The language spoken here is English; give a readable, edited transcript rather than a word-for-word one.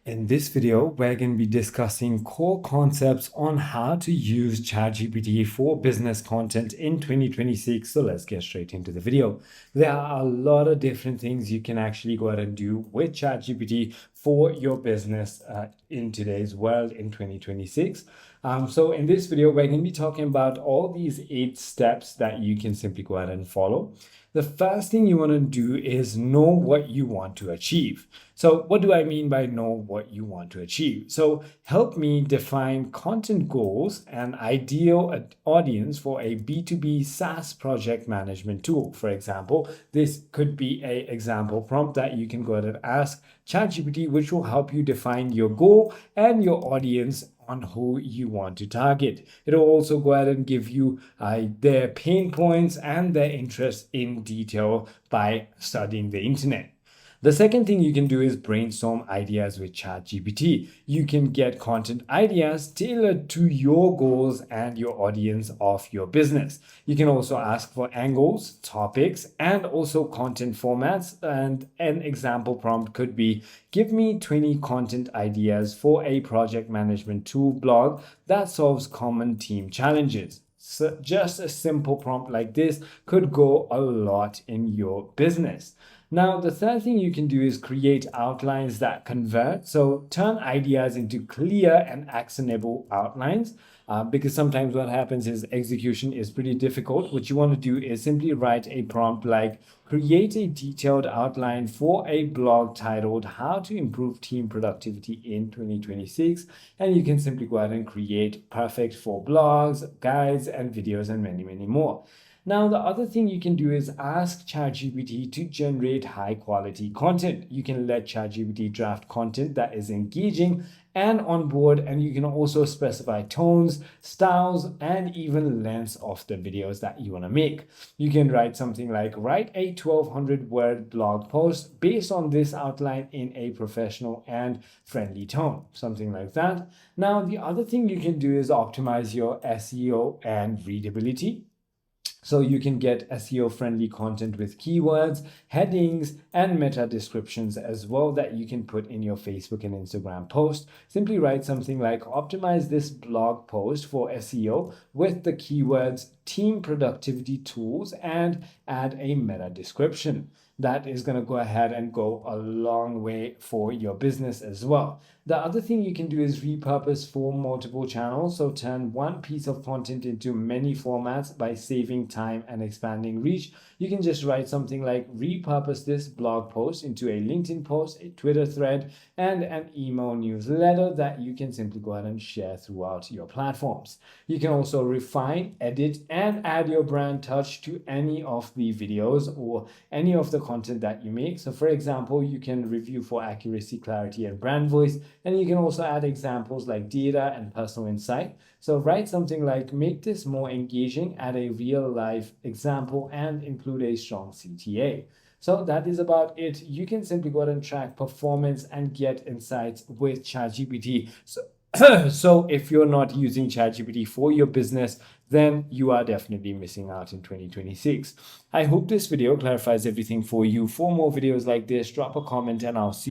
In this video, we're going to be discussing core concepts on how to use ChatGPT for business content in 2026. So let's get straight into the video. There are a lot of different things you can actually go ahead and do with ChatGPT for your business in today's world in 2026. So in this video, we're going to be talking about all these 8 steps that you can simply go ahead and follow. The first thing you want to do is know what you want to achieve. So what do I mean by know what you want to achieve? So help me define content goals and ideal audience for a B2B SaaS project management tool. For example, this could be an example prompt that you can go ahead and ask ChatGPT, which will help you define your goal and your audience on who you want to target. It'll also go ahead and give you their pain points and their interests in detail by studying the internet. The second thing you can do is brainstorm ideas with ChatGPT. You can get content ideas tailored to your goals and your audience of your business. You can also ask for angles, topics, and also content formats. And an example prompt could be, give me 20 content ideas for a project management tool blog that solves common team challenges. So just a simple prompt like this could go a lot in your business. Now, the third thing you can do is create outlines that convert. So turn ideas into clear and actionable outlines. Because sometimes what happens is execution is pretty difficult. What you want to do is simply write a prompt like, create a detailed outline for a blog titled How to Improve Team Productivity in 2026. And you can simply go ahead and create perfect for blogs, guides, and videos, and many, many more. Now, the other thing you can do is ask ChatGPT to generate high quality content. You can let ChatGPT draft content that is engaging and on board, and you can also specify tones, styles, and even lengths of the videos that you want to make. You can write something like, write a 1200 word blog post based on this outline in a professional and friendly tone, something like that. Now, the other thing you can do is optimize your SEO and readability. So you can get SEO friendly content with keywords, headings, and meta descriptions as well that you can put in your Facebook and Instagram post. Simply write something like, optimize this blog post for SEO with the keywords team productivity tools, and add a meta description. That is going to go ahead and go a long way for your business as well. The other thing you can do is repurpose for multiple channels. So turn one piece of content into many formats by saving time and expanding reach. You can just write something like, repurpose this blog post into a LinkedIn post, a Twitter thread, and an email newsletter that you can simply go ahead and share throughout your platforms. You can also refine, edit, and add your brand touch to any of the videos or any of the content that you make. So for example, you can review for accuracy, clarity, and brand voice. And you can also add examples like data and personal insight. So write something like, make this more engaging, add a real life example, and include a strong CTA. So that is about it. You can simply go ahead and track performance and get insights with ChatGPT. So if you're not using ChatGPT for your business, then you are definitely missing out in 2026. I hope this video clarifies everything for you. For more videos like this, drop a comment and I'll see you.